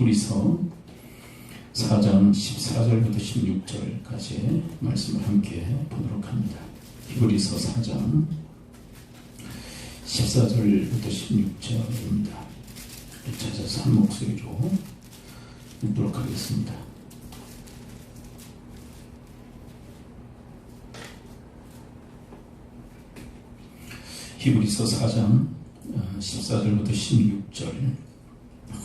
히브리서 4장 14절부터 16절까지 말씀을 함께 보도록 합니다. 히브리서 4장 14절부터 16절입니다. 찾아서 한 목소리로 읽도록 하겠습니다. 히브리서 4장 14절부터 16절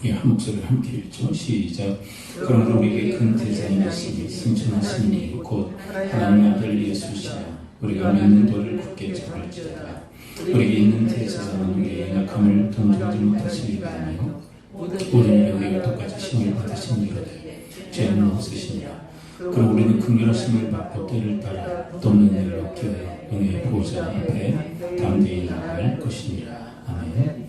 우리 한 목소리를 함께 읽죠. 시작. 그러므로 우리에게 큰 대상이 있으니 승천하신 이 곧 하나님의 아들 예수시라. 우리가 믿는 도를 굳게 잡을지어다. 우리에게 있는 대제사장은 우리의 약함을 동정하지 못하시니 아니요 우리는 우리가 똑같이 신을 받으신 이로되 죄는 없으시니라. 그럼 우리는 긍휼하심을 받고 때를 따라 돕는 일을 얻기 위하여 은혜의 보좌 앞에 담대히 나아갈 것이니라. 아멘.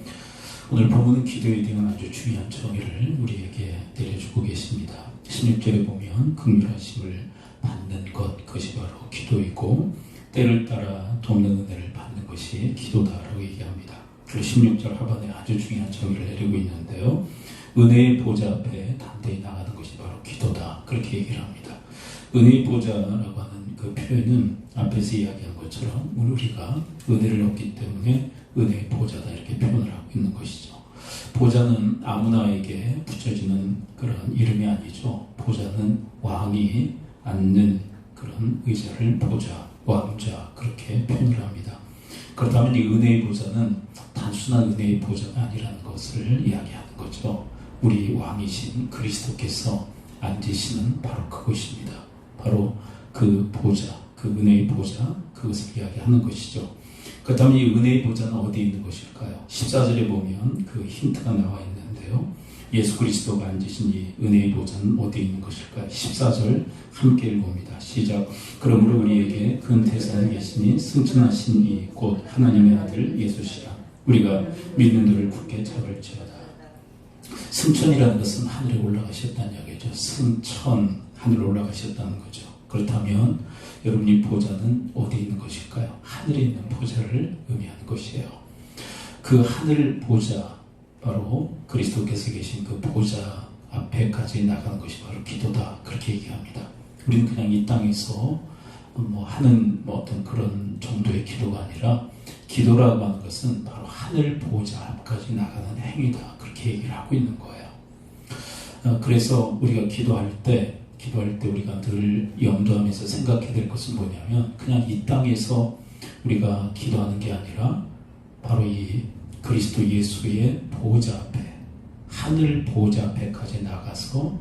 오늘 본문은 기도에 대한 아주 중요한 정의를 우리에게 내려주고 계십니다. 16절에 보면 긍휼하심을 받는 것, 그것이 바로 기도이고 때를 따라 돕는 은혜를 받는 것이 기도다라고 얘기합니다. 그리고 16절 하반에 아주 중요한 정의를 내리고 있는데요. 은혜의 보좌 앞에 담대히 나가는 것이 바로 기도다, 그렇게 얘기를 합니다. 은혜의 보좌라고 하는 그 표현은 앞에서 이야기한 것처럼 우리가 은혜를 얻기 때문에 은혜의 보좌다, 이렇게 표현을 하고 있는 것이죠. 보좌는 아무나에게 붙여지는 그런 이름이 아니죠. 보좌는 왕이 앉는 그런 의자를 보좌, 왕좌, 그렇게 표현을 합니다. 그렇다면 이 은혜의 보좌는 단순한 은혜의 보좌가 아니라는 것을 이야기하는 거죠. 우리 왕이신 그리스도께서 앉으시는 바로 그것입니다. 바로 그 보좌, 그 은혜의 보좌, 그것을 이야기하는 것이죠. 그렇다면 이 은혜의 보좌는 어디에 있는 것일까요? 14절에 보면 그 힌트가 나와 있는데요. 예수 그리스도가 앉으신 이 은혜의 보좌는 어디에 있는 것일까요? 14절 함께 읽어봅니다. 시작. 그러므로 우리에게 큰 대상이 계시니 승천하신 이 곧 하나님의 아들 예수시라. 우리가 믿는 도를 굳게 잡을지어다. 승천이라는 것은 하늘에 올라가셨다는 이야기죠. 승천, 하늘에 올라가셨다는 거죠. 그렇다면 여러분, 이 보좌는 어디에 있는 것일까요? 하늘에 있는 보좌를 의미하는 것이에요. 그 하늘 보좌, 바로 그리스도께서 계신 그 보좌 앞에까지 나가는 것이 바로 기도다, 그렇게 얘기합니다. 우리는 그냥 이 땅에서 하는 어떤 그런 정도의 기도가 아니라 기도라고 하는 것은 바로 하늘 보좌 앞까지 나가는 행위다, 그렇게 얘기를 하고 있는 거예요. 그래서 우리가 기도할 때 우리가 늘 염두하면서 생각해야 될 것은 뭐냐면, 그냥 이 땅에서 우리가 기도하는 게 아니라 바로 이 그리스도 예수의 보좌 앞에, 하늘 보좌 앞에까지 나가서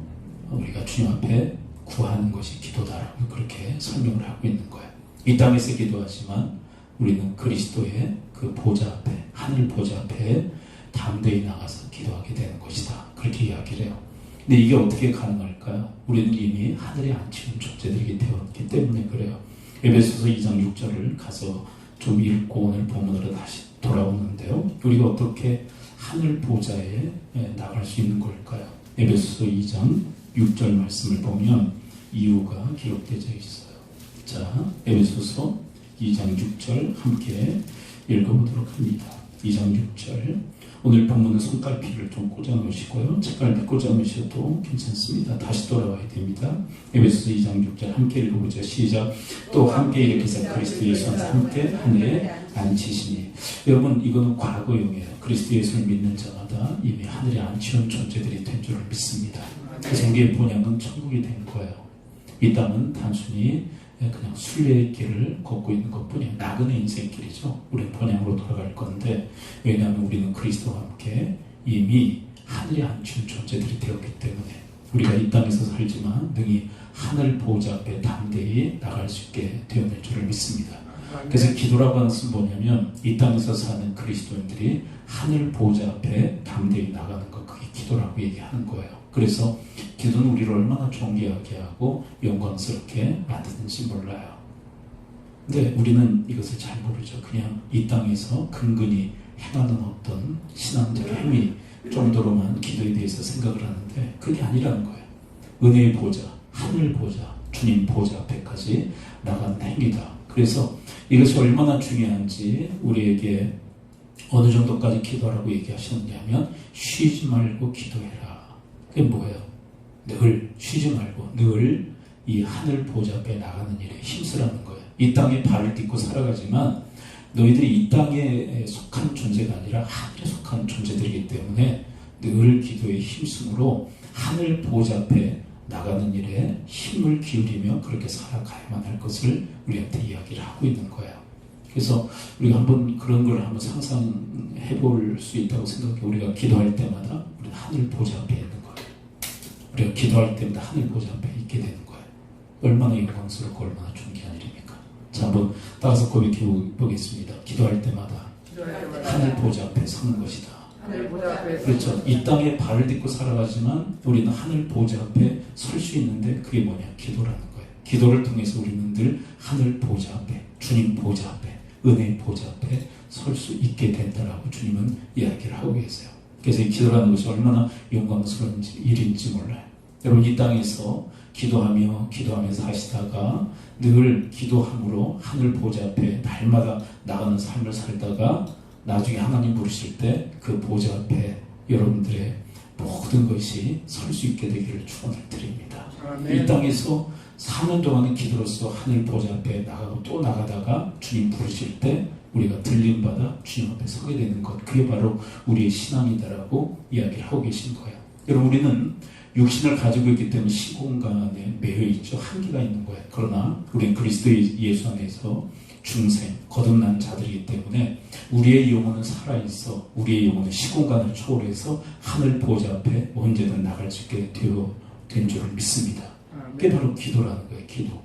우리가 주님 앞에 구하는 것이 기도다라고 그렇게 설명을 하고 있는 거예요. 이 땅에서 기도하지만 우리는 그리스도의 그 보좌 앞에, 하늘 보좌 앞에 담대히 나가서 기도하게 되는 것이다, 그렇게 이야기를 해요. 근데 이게 어떻게 가능할까요? 우리는 이미 하늘에 앉히는 존재들이기 되었기 때문에 그래요. 에베소서 2장 6절을 가서 좀 읽고 오늘 본문으로 다시 돌아오는데요. 우리가 어떻게 하늘 보좌에 나갈 수 있는 걸까요? 에베소서 2장 6절 말씀을 보면 이유가 기록되어 있어요. 자, 에베소서 2장 6절 함께 읽어보도록 합니다. 2장 6절. 오늘 본문은 손갈피를 좀 꽂아 놓으시고요. 책갈피 꽂아 놓으셔도 괜찮습니다. 다시 돌아와야 됩니다. 에베소서 2장 6절 함께 읽어보죠. 시작. 또 함께 일으키사 그리스도 예수 안에서 함께 하늘에 앉히시니. 여러분, 이거는 과거형이에요. 그리스도 예수를 믿는 자마다 이미 하늘에 앉혀온 존재들이 된 줄을 믿습니다. 그래서 우리의 본향은 천국이 된 거예요. 이 땅은 단순히 그냥 순례의 길을 걷고 있는 것뿐이에요. 나그네 인생길이죠. 우리는 본향으로 돌아갈 건데, 왜냐하면 우리는 그리스도와 함께 이미 하늘에 앉힌 존재들이 되었기 때문에 우리가 이 땅에서 살지만 능히 하늘 보좌 앞에 담대히 나갈 수 있게 되어낼 줄을 믿습니다. 그래서 기도라고 하는 것은 뭐냐면, 이 땅에서 사는 그리스도인들이 하늘 보좌 앞에 담대히 나가는 것, 그게 기도라고 얘기하는 거예요. 그래서 기도는 우리를 얼마나 존귀하게 하고 영광스럽게 만드는지 몰라요. 근데 우리는 이것을 잘 모르죠. 그냥 이 땅에서 근근히 행하는 어떤 신앙적 행위 정도로만 기도에 대해서 생각을 하는데 그게 아니라는 거예요. 은혜의 보좌, 하늘 보좌, 주님 보좌 앞에까지 나가는 행위다. 그래서 이것이 얼마나 중요한지 우리에게 어느 정도까지 기도하라고 얘기하셨냐면 쉬지 말고 기도해라. 그게 뭐예요? 늘 쉬지 말고 늘 이 하늘 보좌 앞에 나가는 일에 힘쓰라는 거예요. 이 땅에 발을 딛고 살아가지만 너희들이 이 땅에 속한 존재가 아니라 하늘에 속한 존재들이기 때문에 늘 기도에 힘쓰므로 하늘 보좌 앞에 나가는 일에 힘을 기울이며 그렇게 살아가야만 할 것을 우리한테 이야기를 하고 있는 거예요. 그래서 우리가 한번 그런 걸 한번 상상해 볼 수 있다고 생각해. 우리가 기도할 때마다 우리는 하늘 보좌 앞에 있는 거예요. 우리가 기도할 때마다 하늘 보좌 앞에 있게 되는 거예요. 얼마나 영광스럽고 얼마나 존귀한 일입니까? 자, 한번 따라서 고백해 보겠습니다. 기도할 때마다 하늘 보좌 앞에 서는 것이다. 그렇죠. 이 땅에 발을 딛고 살아가지만 우리는 하늘 보좌 앞에 설 수 있는데 그게 뭐냐? 기도라는 거예요. 기도를 통해서 우리는 늘 하늘 보좌 앞에, 주님 보좌 앞에, 은혜의 보좌 앞에 설 수 있게 된다라고 주님은 이야기를 하고 계세요. 그래서 이 기도라는 것이 얼마나 영광스러운 일인지 몰라요. 여러분, 이 땅에서 기도하면서 하시다가 늘 기도함으로 하늘 보좌 앞에 날마다 나가는 삶을 살다가 나중에 하나님 부르실 때 그 보좌 앞에 여러분들의 모든 것이 설 수 있게 되기를 축원을 드립니다. 아멘. 이 땅에서 사는 동안은 기도로서 하늘 보좌 앞에 나가고 또 나가다가 주님 부르실 때 우리가 들림받아 주님 앞에 서게 되는 것, 그게 바로 우리의 신앙이다라고 이야기를 하고 계신 거예요. 여러분, 우리는 육신을 가지고 있기 때문에 시공간에 매여 있죠. 한계가 있는 거예요. 그러나 우리는 그리스도 예수 안에서 중생, 거듭난 자들이기 때문에 우리의 영혼은 살아있어 우리의 영혼은 시공간을 초월해서 하늘 보좌 앞에 언제든 나갈 수 있게 된 줄을 믿습니다. 그게 바로 기도라는 거예요. 기도.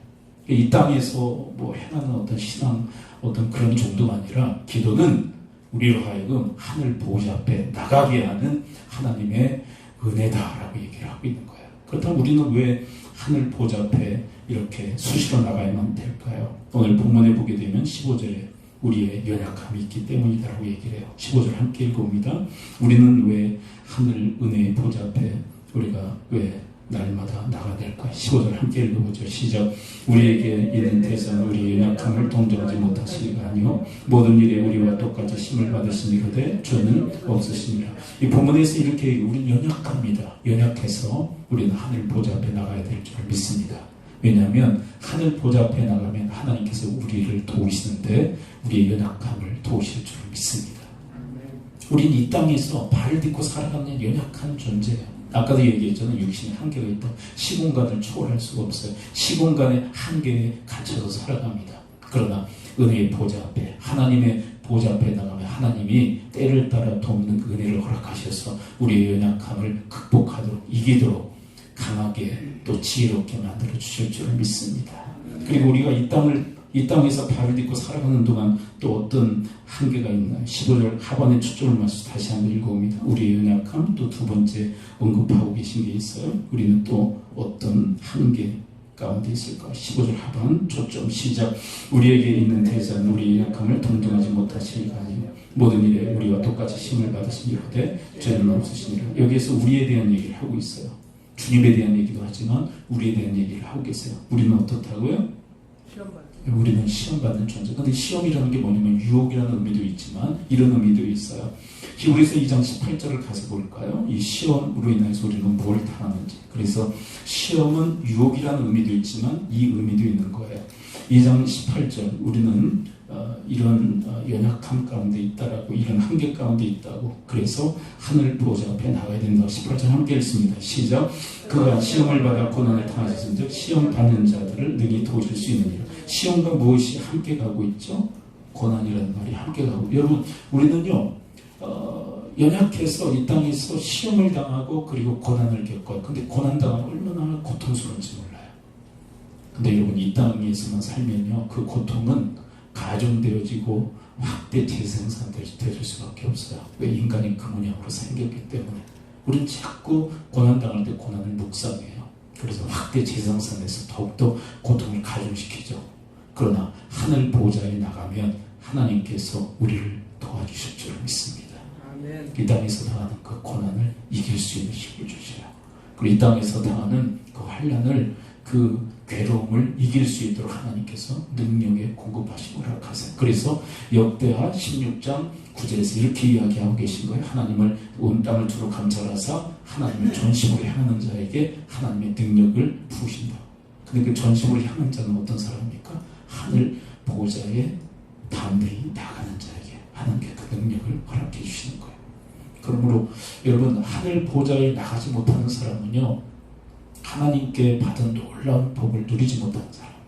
이 땅에서 뭐 행하는 어떤 신앙, 어떤 그런 정도가 아니라 기도는 우리로 하여금 하늘 보좌 앞에 나가게 하는 하나님의 은혜다라고 얘기를 하고 있는 거예요. 그렇다면 우리는 왜 하늘 보좌 앞에 이렇게 수시로 나가야만 될까요? 오늘 본문에 보게 되면 15절에 우리의 연약함이 있기 때문이다라고 얘기를 해요. 15절 함께 읽어봅니다. 우리는 왜 하늘 은혜의 보좌 앞에 우리가 왜 날마다 나가야 될까? 15절 함께 읽어보죠. 시작. 우리에게 있는 대상 우리의 연약함을 동정하지 못하시니가 아니요 모든 일에 우리와 똑같이 힘을 받으시니로되 저는 없으시니라. 이 본문에서 이렇게 우리는 연약합니다. 연약해서 우리는 하늘 보좌 앞에 나가야 될 줄 믿습니다. 왜냐하면 하늘 보좌 앞에 나가면 하나님께서 우리를 도우시는데 우리의 연약함을 도우실 줄 믿습니다. 우리는 이 땅에서 발을 딛고 살아가는 연약한 존재예요. 아까도 얘기했잖아요. 육신에 한계가 있다. 시공간을 초월할 수가 없어요. 시공간의 한계에 갇혀서 살아갑니다. 그러나 은혜의 보좌 앞에, 하나님의 보좌 앞에 나가면 하나님이 때를 따라 돕는 그 은혜를 허락하셔서 우리의 연약함을 극복하도록, 이기도록 강하게 또 지혜롭게 만들어 주실 줄을 믿습니다. 그리고 우리가 이 땅에서 발을 딛고 살아가는 동안 또 어떤 한계가 있나요? 15절 하반의 초점을 맞춰서 다시 한번 읽어봅니다. 우리의 연약함, 또 두 번째 언급하고 계신 게 있어요. 우리는 또 어떤 한계 가운데 있을까? 15절 하반 초점 시작. 우리에게 있는 대자는 우리의 약함을 동정하지 못하시니가 아니요 모든 일에 우리와 똑같이 힘을 받으시니로되 죄는 없으시니라. 여기에서 우리에 대한 얘기를 하고 있어요. 주님에 대한 얘기도 하지만 우리에 대한 얘기를 하고 계세요. 우리는 어떻다고요? 우리는 시험받는 존재. 근데 시험이라는 게 뭐냐면 유혹이라는 의미도 있지만 이런 의미도 있어요. 히브리서 2장 18절을 가서 볼까요? 이 시험으로 인해서 우리는 뭘 당하는지. 그래서 시험은 유혹이라는 의미도 있지만 이 의미도 있는 거예요. 2장 18절 우리는 이런 연약함 가운데 있다라고, 이런 한계 가운데 있다고. 그래서 하늘 보좌 앞에 나가야 된다고 18절 함께 읽습니다. 시작. 그가 시험을 받아 고난을 당하셨은즉 시험 받는 자들을 능히 도우실 수 있느니라. 시험과 무엇이 함께 가고 있죠? 고난이라는 말이 함께 가고. 여러분, 우리는요 연약해서 이 땅에서 시험을 당하고 그리고 고난을 겪어요. 근데 고난 당하면 얼마나 고통스러운지 몰라요. 근데 여러분, 이 땅에서만 살면요 그 고통은 가중되어지고 확대 재생산될 수밖에 없어요. 왜? 인간이 그 모양으로 생겼기 때문에. 우리는 자꾸 고난당할 때 고난을 묵상해요. 그래서 확대 재생산해서 더욱더 고통을 가중시키죠. 그러나 하늘 보좌에 나가면 하나님께서 우리를 도와주실 줄 믿습니다. 아멘. 이 땅에서 당하는 그 고난을 이길 수 있는 힘을 주셔요. 그리고 이 땅에서 당하는 그 환난을, 그 괴로움을 이길 수 있도록 하나님께서 능력에 공급하시고 허락하세요. 그래서 역대하 16장 9절에서 이렇게 이야기하고 계신 거예요. 하나님을 온 땅을 두루 감찰하사 하나님의 전심으로 향하는 자에게 하나님의 능력을 부으신다. 근데 그 전심으로 향한 자는 어떤 사람입니까? 하늘 보좌에 담대히 나가는 자에게 하나님께 그 능력을 허락해 주시는 거예요. 그러므로 여러분, 하늘 보좌에 나가지 못하는 사람은요, 하나님께 받은 놀라운 복을 누리지 못하는 사람이에요.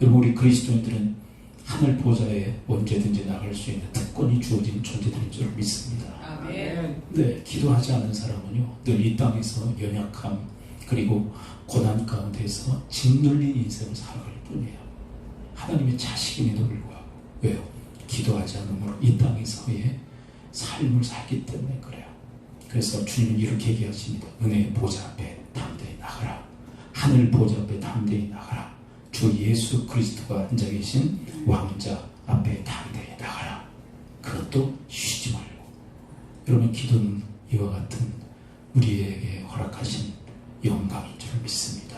여러분, 우리 그리스도인들은 하늘 보좌에 언제든지 나갈 수 있는 특권이 주어진 존재들인 줄 믿습니다. 아멘. 네, 기도하지 않은 사람은요, 늘 이 땅에서 연약함 그리고 고난 가운데서 짓눌린 인생을 살아갈 뿐이에요. 하나님의 자식임에도 불구하고. 왜요? 기도하지 않으므로 이 땅에서의 삶을 살기 때문에 그래요. 그래서 주님은 이렇게 얘기하십니다. 은혜의 보좌 앞에 담대히 나가라. 하늘 보좌 앞에 담대히 나가라. 주 예수 그리스도가 앉아 계신 왕자 앞에 담대히 나가라. 그것도 쉬지 말고. 여러분, 기도는 이와 같은 우리에게 허락하신 영광인 줄 믿습니다.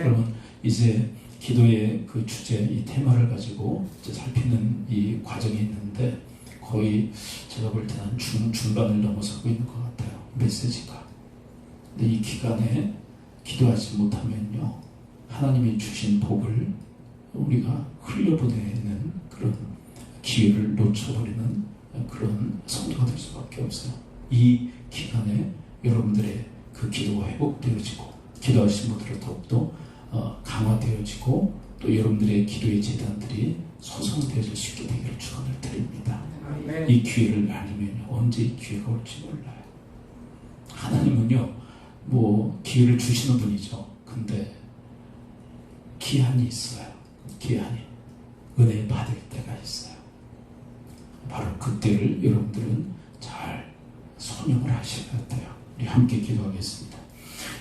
여러분, 이제 기도의 그 주제, 이 테마를 가지고 이제 살피는 이 과정이 있는데 거의 제가 볼 때는 중반을 넘어서고 있는 것 같아요. 메시지가. 근데 이 기간에 기도하지 못하면요, 하나님이 주신 복을 우리가 흘려보내는 그런 기회를 놓쳐버리는 그런 성도가 될 수밖에 없어요. 이 기간에 여러분들의 그 기도가 회복되어지고 기도하신 분들은 더욱더 강화되어지고 또 여러분들의 기도의 재단들이 소성되어질 수 있게 되기를 축원을 드립니다. 아멘. 이 기회를 아니면 언제 이 기회가 올지 몰라요. 하나님은요, 뭐 기회를 주시는 분이죠. 근데 기한이 있어요. 기한이. 은혜 받을 때가 있어요. 바로 그때를 여러분들은 잘 손용을 하셔야 돼요. 우리 함께 기도하겠습니다.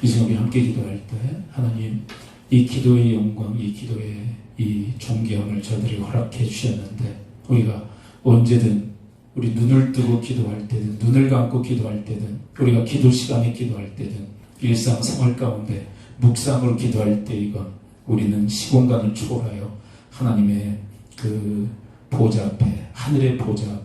이제 우리 함께 기도할 때 하나님, 이 기도의 영광, 이 기도의 이 존귀함을 저들이 허락해 주셨는데 우리가 언제든 우리 눈을 뜨고 기도할 때든 눈을 감고 기도할 때든 우리가 기도 시간에 기도할 때든 일상생활 가운데 묵상으로 기도할 때이건 우리는 시공간을 초월하여 하나님의 그 보좌 앞에, 하늘의 보좌 앞에